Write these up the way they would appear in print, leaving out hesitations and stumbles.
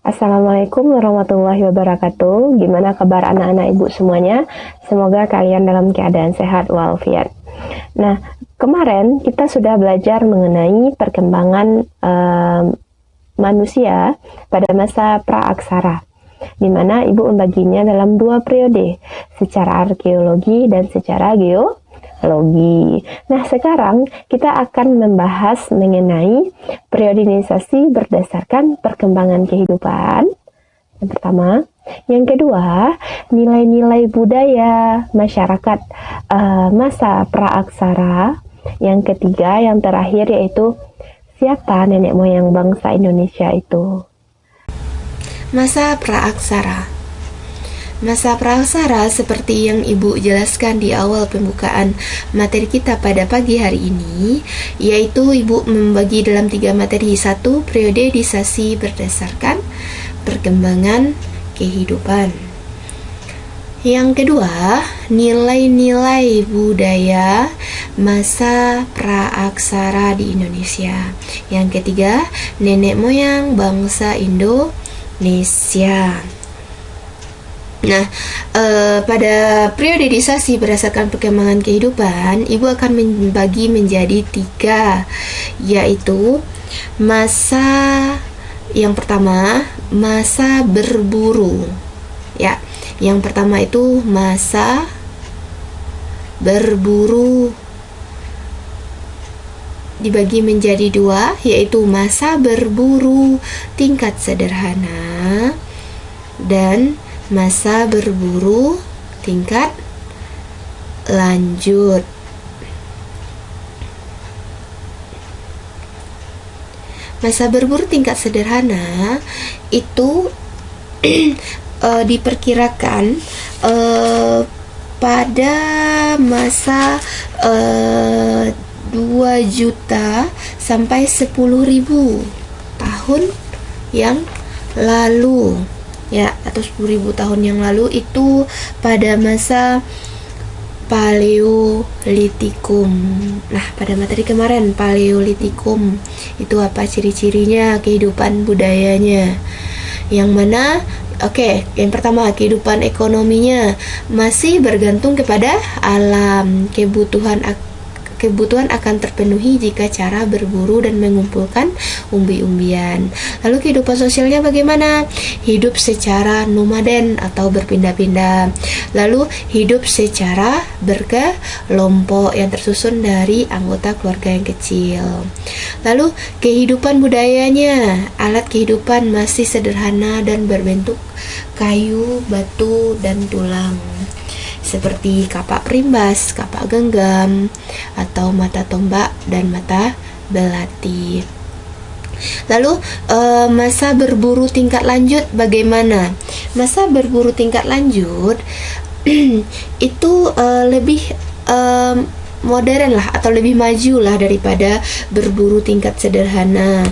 Assalamualaikum warahmatullahi wabarakatuh. Gimana kabar anak-anak ibu semuanya? Semoga kalian dalam keadaan sehat walafiat. Nah, kemarin kita sudah belajar mengenai perkembangan manusia pada masa praaksara, di mana ibu membaginya dalam dua periode, secara arkeologi dan secara geologi. Nah, sekarang kita akan membahas mengenai periodisasi berdasarkan perkembangan kehidupan. Yang pertama. Yang kedua, nilai-nilai budaya masyarakat masa praaksara. Yang ketiga, yang terakhir yaitu siapa nenek moyang bangsa Indonesia itu. Masa praaksara. Masa praaksara seperti yang Ibu jelaskan di awal pembukaan materi kita pada pagi hari ini, yaitu Ibu membagi dalam 3 materi. 1. Periodisasi berdasarkan perkembangan kehidupan. Yang kedua, nilai-nilai budaya masa praaksara di Indonesia. Yang ketiga, nenek moyang bangsa Indonesia. Nah, pada periodisasi berdasarkan perkembangan kehidupan, Ibu akan membagi menjadi 3, yaitu masa yang pertama, masa berburu. Ya, yang pertama itu masa berburu dibagi menjadi 2, yaitu masa berburu tingkat sederhana dan masa berburu tingkat lanjut. Masa berburu tingkat sederhana itu diperkirakan pada masa 2 juta sampai 10.000 tahun yang lalu, ya, atau 10.000 tahun yang lalu, itu pada masa Paleolitikum. Nah, pada materi kemarin Paleolitikum itu apa kehidupan kehidupan budayanya, yang mana yang pertama, kehidupan ekonominya masih bergantung kepada alam. Kebutuhan akan terpenuhi jika cara berburu dan mengumpulkan umbi-umbian. Lalu kehidupan sosialnya bagaimana? Hidup secara nomaden atau berpindah-pindah. Lalu hidup secara berkelompok yang tersusun dari anggota keluarga yang kecil. Lalu kehidupan budayanya, alat kehidupan masih sederhana dan berbentuk kayu, batu, dan tulang, seperti kapak rimbas, kapak genggam, atau mata tombak dan mata belati. Lalu masa berburu tingkat lanjut bagaimana? Masa berburu tingkat lanjut itu lebih modern lah, atau lebih maju lah daripada berburu tingkat sederhana,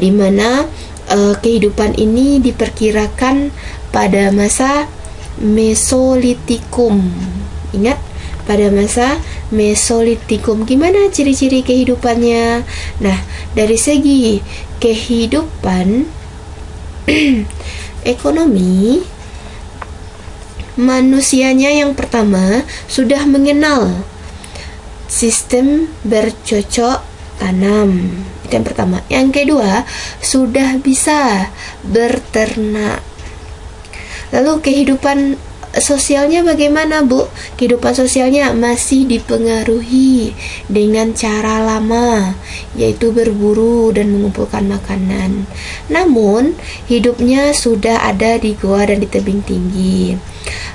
di mana kehidupan ini diperkirakan pada masa Mesolitikum. Ingat, pada masa Mesolitikum. Gimana ciri-ciri kehidupannya? Nah, dari segi kehidupan ekonomi, manusianya yang pertama sudah mengenal sistem bercocok tanam. Itu yang pertama. Yang kedua, sudah bisa berternak. Lalu kehidupan sosialnya bagaimana, Bu? Kehidupan sosialnya masih dipengaruhi dengan cara lama, yaitu berburu dan mengumpulkan makanan. Namun, hidupnya sudah ada di goa dan di tebing tinggi.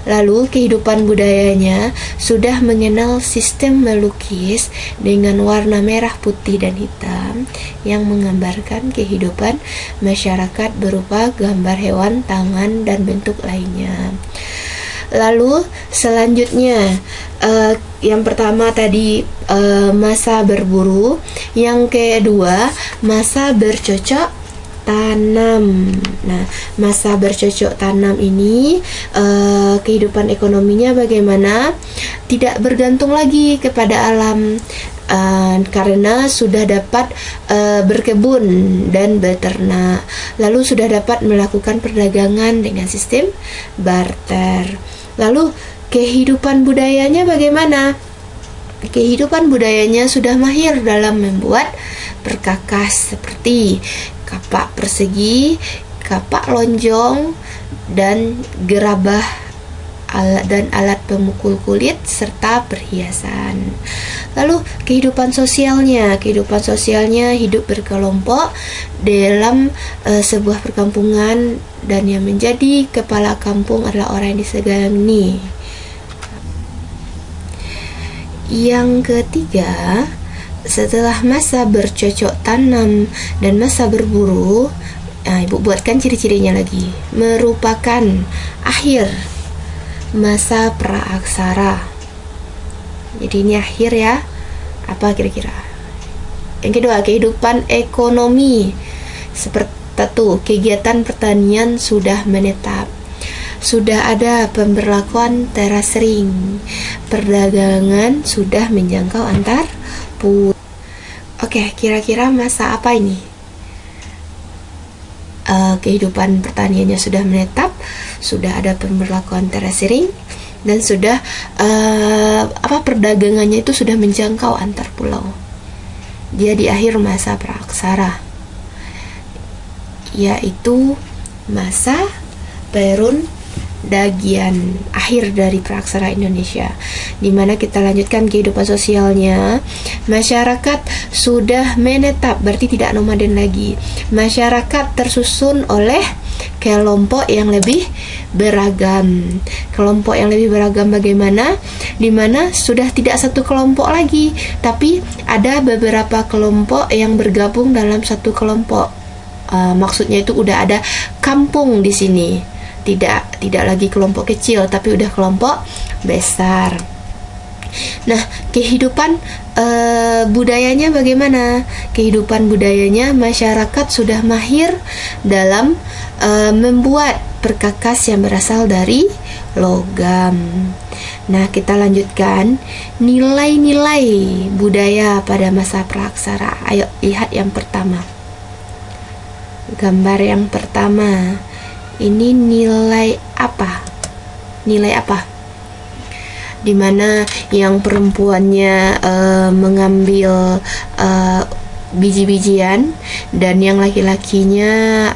Lalu kehidupan budayanya sudah mengenal sistem melukis dengan warna merah, putih, dan hitam yang menggambarkan kehidupan masyarakat berupa gambar hewan, tangan, dan bentuk lainnya. Lalu selanjutnya, yang pertama tadi masa berburu, yang kedua masa bercocok tanam. Nah, masa bercocok tanam ini kehidupan ekonominya bagaimana? Tidak bergantung lagi kepada alam. karena sudah dapat berkebun dan beternak, lalu sudah dapat melakukan perdagangan dengan sistem barter. Lalu kehidupan budayanya bagaimana? Kehidupan budayanya sudah mahir dalam membuat perkakas seperti kapak persegi, kapak lonjong, dan gerabah dan alat pemukul kulit serta perhiasan. Lalu kehidupan sosialnya hidup berkelompok dalam sebuah perkampungan, dan yang menjadi kepala kampung adalah orang yang disegani. Yang ketiga, setelah masa bercocok tanam dan masa berburu, Ibu buatkan ciri-cirinya lagi, merupakan akhir masa praaksara. Jadi ini akhir ya. Apa kira-kira? Yang kedua, kehidupan ekonomi. Seperti itu, kegiatan pertanian sudah menetap. Sudah ada pemberlakuan terasering. Perdagangan sudah menjangkau antar pulau. Oke, kira-kira masa apa ini? Kehidupan pertaniannya sudah menetap, sudah ada pemberlakuan terasering, dan sudah perdagangannya itu sudah menjangkau antar pulau. Dia di akhir masa praaksara, yaitu masa perundagian, akhir dari praaksara Indonesia, di mana kita lanjutkan kehidupan sosialnya. Masyarakat sudah menetap, berarti tidak nomaden lagi. Masyarakat tersusun oleh kelompok yang lebih beragam. Kelompok yang lebih beragam bagaimana? Di mana sudah tidak satu kelompok lagi, tapi ada beberapa kelompok yang bergabung dalam satu kelompok. Maksudnya itu udah ada kampung di sini. Tidak lagi kelompok kecil, tapi udah kelompok besar. Nah, kehidupan budayanya bagaimana? Kehidupan budayanya, masyarakat sudah mahir dalam membuat perkakas yang berasal dari logam. Nah, kita lanjutkan nilai-nilai budaya pada masa praaksara. Ayo lihat yang pertama. Gambar yang pertama. Ini nilai apa? Nilai apa? Dimana yang perempuannya mengambil biji-bijian, dan yang laki-lakinya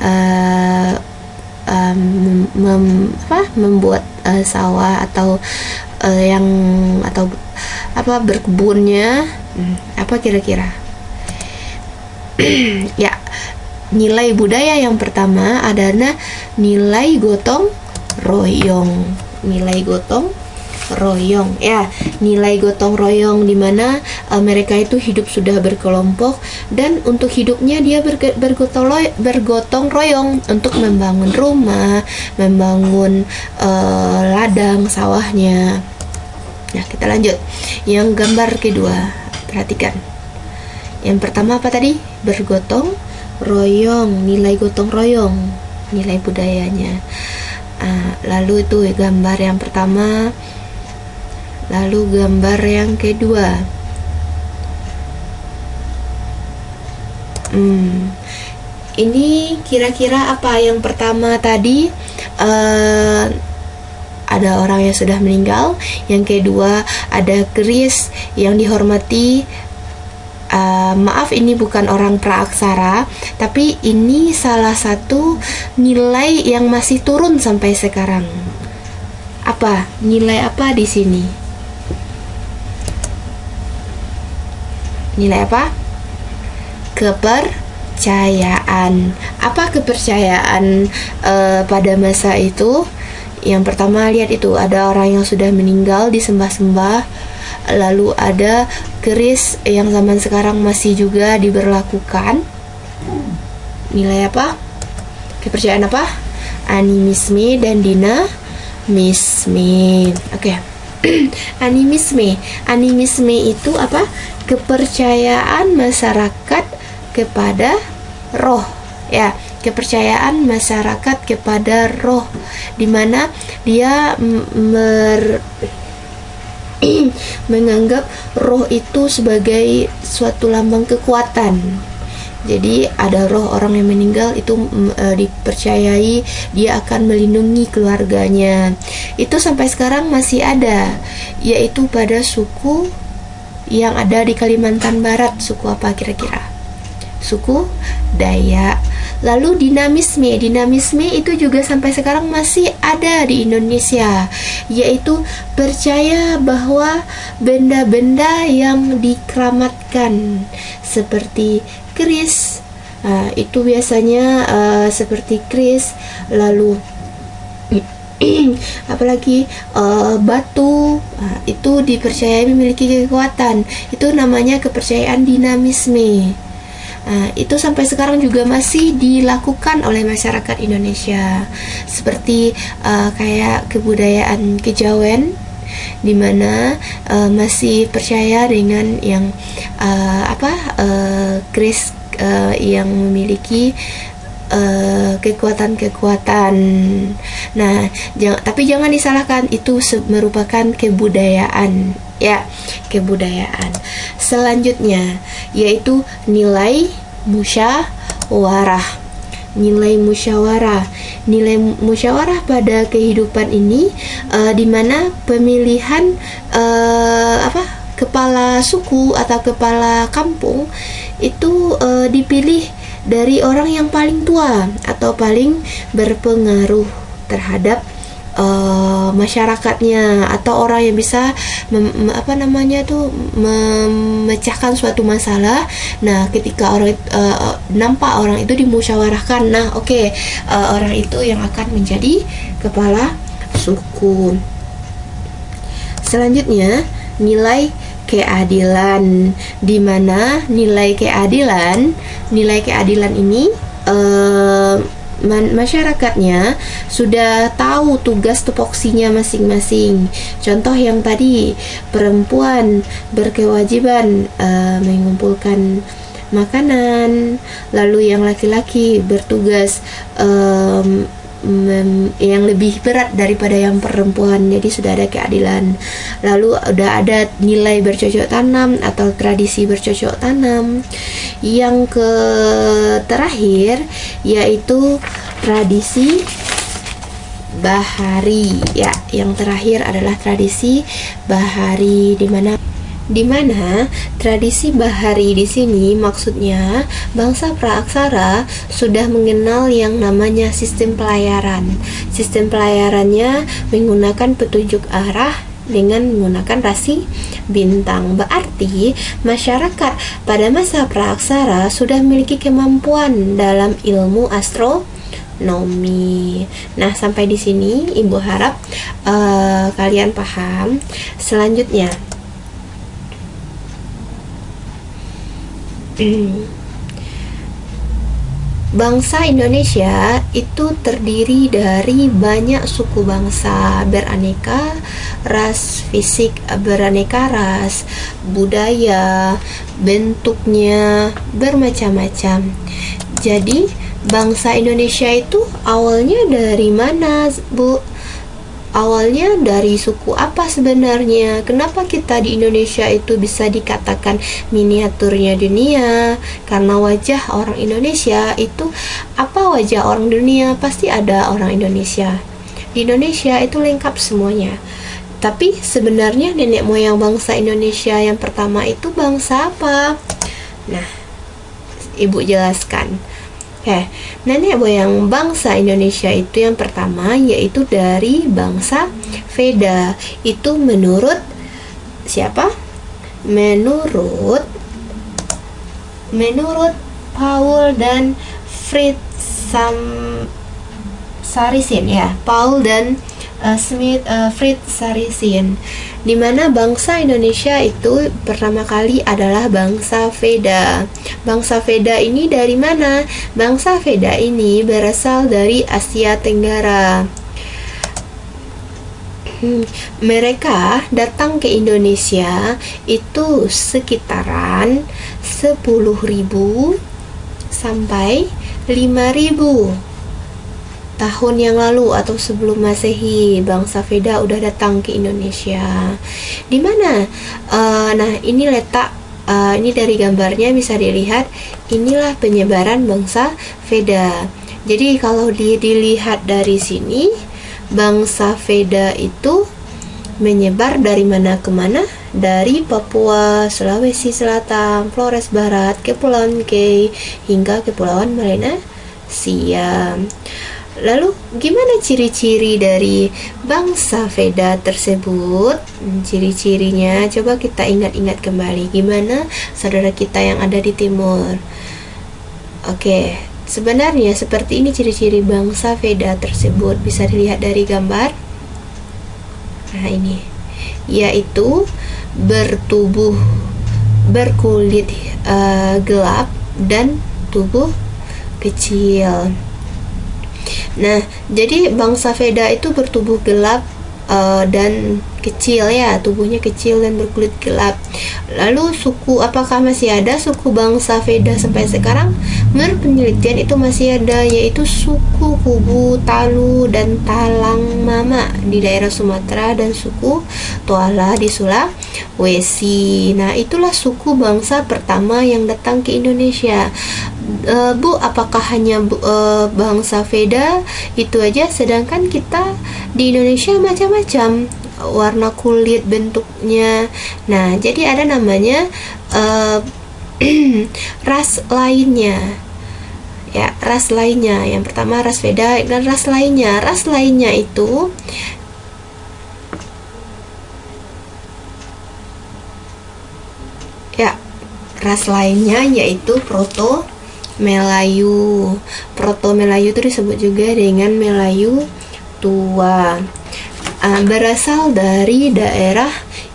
membuat sawah atau berkebunnya. Apa kira-kira? Ya, nilai budaya yang pertama adalah nilai gotong royong. Nilai gotong royong, ya, nilai gotong royong, di mana mereka itu hidup sudah berkelompok, dan untuk hidupnya dia bergotong royong untuk membangun rumah, membangun ladang sawahnya. Nah, kita lanjut. Yang gambar kedua, perhatikan. Yang pertama apa tadi? Bergotong royong, nilai gotong royong, nilai budayanya. Lalu itu gambar yang pertama. Lalu gambar yang kedua. Ini kira-kira apa? Yang pertama tadi ada orang yang sudah meninggal. Yang kedua ada keris yang dihormati. Maaf, ini bukan orang praaksara, tapi ini salah satu nilai yang masih turun sampai sekarang. Apa? Nilai apa di sini? Nilai apa? Kepercayaan. Apa kepercayaan pada masa itu? Yang pertama, lihat itu, ada orang yang sudah meninggal disembah-sembah. Lalu ada keris yang zaman sekarang masih juga diberlakukan. Nilai apa? Kepercayaan apa? Animisme dan dinamisme. Oke. Animisme itu apa? Kepercayaan masyarakat kepada roh, ya, kepercayaan masyarakat kepada roh, di mana dia menganggap roh itu sebagai suatu lambang kekuatan. Jadi ada roh orang yang meninggal itu dipercayai dia akan melindungi keluarganya. Itu sampai sekarang masih ada, yaitu pada suku yang ada di Kalimantan Barat. Suku apa kira-kira? Suku Dayak. Lalu dinamisme itu juga sampai sekarang masih ada di Indonesia, yaitu percaya bahwa benda-benda yang dikeramatkan seperti keris, itu biasanya seperti keris, lalu apalagi batu, itu dipercayai memiliki kekuatan. Itu namanya kepercayaan dinamisme. Itu sampai sekarang juga masih dilakukan oleh masyarakat Indonesia, seperti kayak kebudayaan kejawen, di mana masih percaya dengan yang keris yang memiliki kekuatan-kekuatan. Nah, tapi jangan disalahkan, itu merupakan kebudayaan, ya, kebudayaan. Selanjutnya yaitu nilai musyawarah. Nilai musyawarah pada kehidupan ini, di mana pemilihan kepala suku atau kepala kampung itu dipilih dari orang yang paling tua atau paling berpengaruh terhadap masyarakatnya, atau orang yang bisa memecahkan suatu masalah. Nah, ketika orang nampak orang itu dimusyawarahkan, nah orang itu yang akan menjadi kepala suku. Selanjutnya nilai keadilan, di mana nilai keadilan ini masyarakatnya sudah tahu tugas tupoksinya masing-masing. Contoh yang tadi, perempuan berkewajiban mengumpulkan makanan, lalu yang laki-laki bertugas yang lebih berat daripada yang perempuan. Jadi sudah ada keadilan. Lalu udah ada nilai bercocok tanam atau tradisi bercocok tanam. Yang terakhir yaitu tradisi bahari, ya. Yang terakhir adalah tradisi bahari, di mana tradisi bahari di sini maksudnya bangsa praaksara sudah mengenal yang namanya sistem pelayaran. Sistem pelayarannya menggunakan petunjuk arah dengan menggunakan rasi bintang. Berarti masyarakat pada masa praaksara sudah memiliki kemampuan dalam ilmu astronomi. Nah, sampai di sini Ibu harap kalian paham. Selanjutnya, bangsa Indonesia itu terdiri dari banyak suku bangsa beraneka ras, fisik beraneka ras, budaya bentuknya bermacam-macam. Jadi bangsa Indonesia itu awalnya dari mana, Bu? Awalnya dari suku apa sebenarnya? Kenapa kita di Indonesia itu bisa dikatakan miniaturnya dunia? Karena wajah orang Indonesia itu, apa wajah orang dunia? Pasti ada orang Indonesia. Di Indonesia itu lengkap semuanya. Tapi sebenarnya nenek moyang bangsa Indonesia yang pertama itu bangsa apa? Nah, Ibu jelaskan. Nenek moyang bangsa Indonesia itu yang pertama yaitu dari bangsa Veda. Itu menurut siapa? Menurut Paul dan Fritz Sarisin, ya. Paul dan Fritz Sarisin, di mana bangsa Indonesia itu pertama kali adalah bangsa Veda. Bangsa Veda ini dari mana? Bangsa Veda ini berasal dari Asia Tenggara. Mereka datang ke Indonesia itu sekitaran 10.000 sampai 5.000 tahun yang lalu atau sebelum Masehi, bangsa Veda udah datang ke Indonesia. Di mana? Nah, ini letak ini dari gambarnya bisa dilihat, inilah penyebaran bangsa Veda. Jadi kalau dilihat dari sini, bangsa Veda itu menyebar dari mana ke mana? Dari Papua, Sulawesi Selatan, Flores Barat, Kepulauan K, hingga Kepulauan Melanesia. Lalu gimana ciri-ciri dari bangsa Veda tersebut? Ciri-cirinya coba kita ingat-ingat kembali. Gimana saudara kita yang ada di timur? Oke, sebenarnya seperti ini ciri-ciri bangsa Veda tersebut. Bisa dilihat dari gambar. Nah, ini yaitu berkulit gelap dan tubuh kecil. Nah, jadi bangsa Veda itu bertubuh gelap dan kecil ya, tubuhnya kecil dan berkulit gelap. Lalu suku, apakah masih ada suku bangsa Veda sampai sekarang? Menurut penelitian itu masih ada, yaitu suku Kubu, Talu, dan Talang Mama di daerah Sumatera dan suku Toala di Sulawesi. Nah, itulah suku bangsa pertama yang datang ke Indonesia. Bu, apakah hanya bangsa Veda itu aja? Sedangkan kita di Indonesia macam-macam warna kulit, bentuknya. Nah, jadi ada namanya ras lainnya. Ya, ras lainnya. Yang pertama ras Veda dan ras lainnya. Ras lainnya itu ras lainnya yaitu Proto Melayu. Proto Melayu itu disebut juga dengan Melayu tua. Berasal dari daerah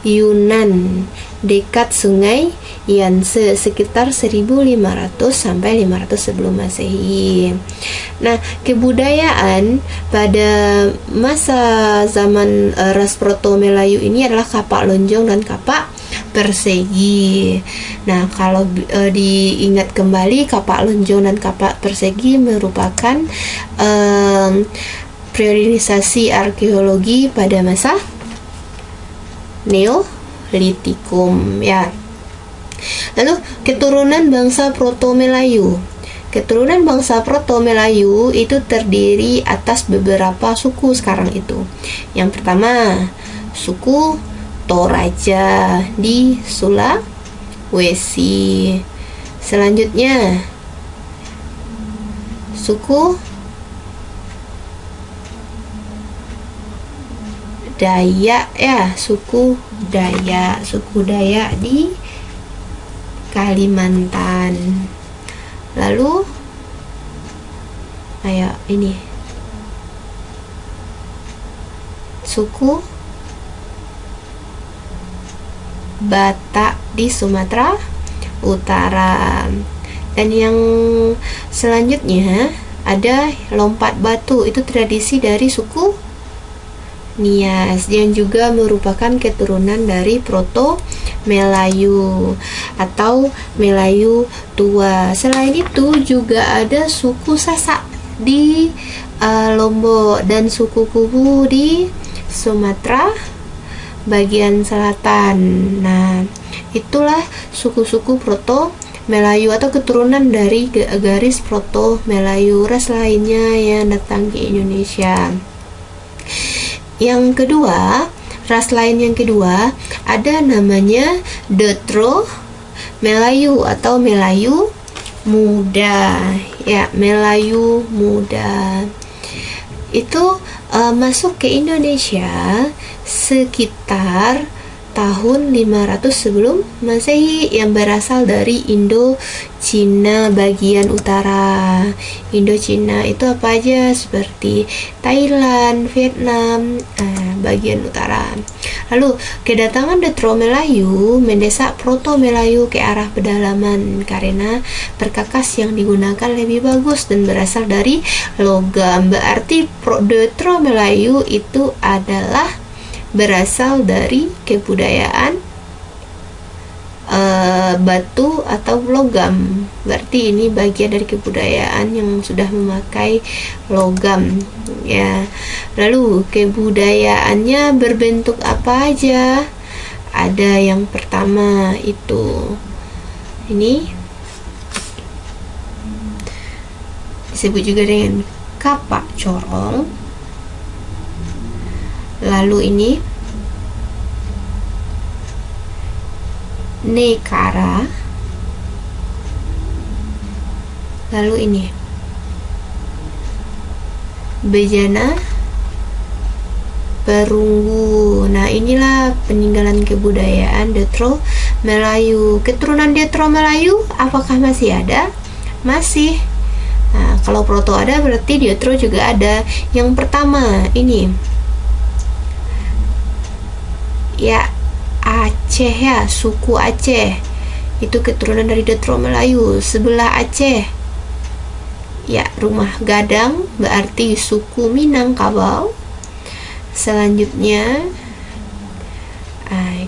Yunan dekat sungai Yangtze sekitar 1500 sampai 500 sebelum Masehi. Nah, kebudayaan pada masa zaman ras Proto Melayu ini adalah kapak lonjong dan kapak persegi. Nah, kalau diingat kembali, kapak lonjong dan kapak persegi merupakan periodisasi arkeologi pada masa Neolitikum ya. Lalu keturunan bangsa Proto Melayu. Keturunan bangsa Proto Melayu itu terdiri atas beberapa suku sekarang itu. Yang pertama, suku Toraja di Sulawesi. Selanjutnya, suku Dayak ya, suku Dayak di Kalimantan. Lalu ini suku Batak di Sumatera Utara. Dan yang selanjutnya ada lompat batu, itu tradisi dari suku Nias yang juga merupakan keturunan dari Proto Melayu atau Melayu tua. Selain itu juga ada suku Sasak di Lombok dan suku Kubu di Sumatera bagian selatan. Nah, itulah suku-suku Proto Melayu atau keturunan dari garis Proto Melayu. Ras lainnya yang datang ke Indonesia. Yang kedua, ras lain yang kedua ada namanya Deutero Melayu atau Melayu Muda. Ya, Melayu Muda. Itu masuk ke Indonesia sekitar tahun 500 sebelum Masehi yang berasal dari Indo-Cina bagian utara. Indo-Cina itu apa aja? Seperti Thailand, Vietnam, bagian utara. Lalu, kedatangan Deutero Melayu mendesak Proto Melayu ke arah pedalaman karena perkakas yang digunakan lebih bagus dan berasal dari logam. Berarti Deutero Melayu itu adalah berasal dari kebudayaan batu atau logam. Berarti ini bagian dari kebudayaan yang sudah memakai logam ya. Lalu kebudayaannya berbentuk apa aja? Ada yang pertama itu ini disebut juga dengan kapak corong. Lalu ini nekara. Lalu ini bejana perunggu. Nah, inilah peninggalan kebudayaan Detro Melayu. Keturunan Detro Melayu apakah masih ada? Masih. Nah, kalau Proto ada, berarti Detro juga ada. Yang pertama ini ya Aceh ya, suku Aceh. Itu keturunan dari Detro Melayu. Sebelah Aceh ya, Rumah Gadang berarti suku Minangkabau. Selanjutnya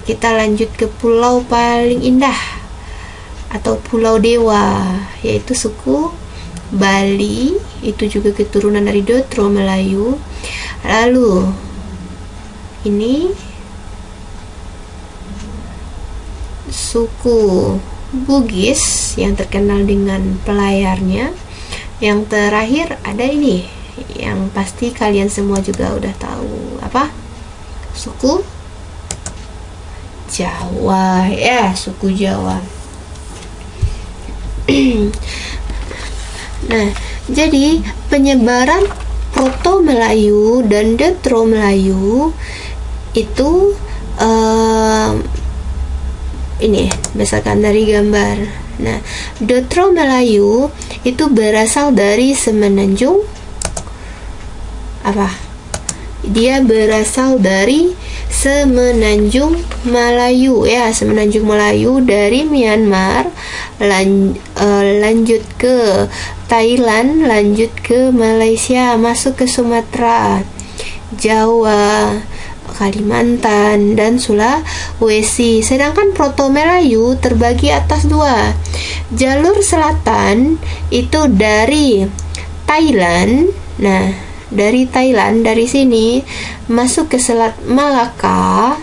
kita lanjut ke pulau paling indah atau Pulau Dewa, yaitu suku Bali. Itu juga keturunan dari Detro Melayu. Lalu ini suku Bugis yang terkenal dengan pelayarnya. Yang terakhir ada ini yang pasti kalian semua juga udah tahu, apa? Suku Jawa ya, suku Jawa. Nah, jadi penyebaran Proto Melayu dan Detro Melayu itu ini misalkan dari gambar. Nah, Detro Melayu itu berasal dari Semenanjung apa? Dia berasal dari Semenanjung Melayu ya, Semenanjung Melayu dari Myanmar, lanjut ke Thailand, lanjut ke Malaysia, masuk ke Sumatera, Jawa, Kalimantan, dan Sulawesi. Sedangkan Proto Melayu terbagi atas dua. Jalur selatan itu dari Thailand. Nah, dari Thailand, dari sini masuk ke Selat Malaka,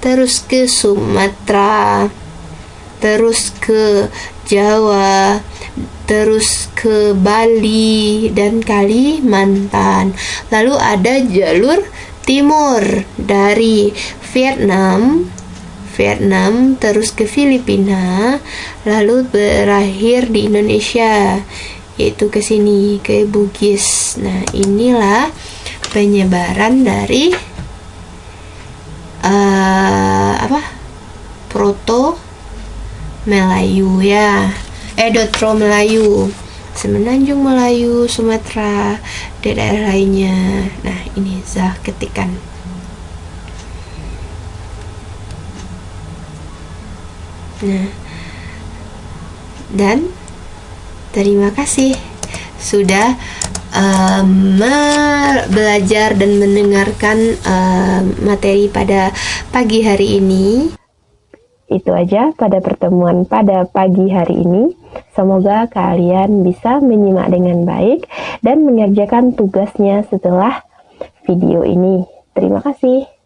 terus ke Sumatera, terus ke Jawa, terus ke Bali dan Kalimantan. Lalu ada jalur timur dari Vietnam terus ke Filipina, lalu berakhir di Indonesia, yaitu ke sini, ke Bugis. Nah, inilah penyebaran dari Proto Melayu ya. Detro Melayu, Semenanjung Melayu, Sumatera, dan daerah lainnya. Nah, ini Zah ketikan. Nah, dan terima kasih sudah belajar dan mendengarkan materi pada pagi hari ini. Itu aja pada pertemuan pada pagi hari ini. Semoga kalian bisa menyimak dengan baik dan mengerjakan tugasnya setelah video ini. Terima kasih.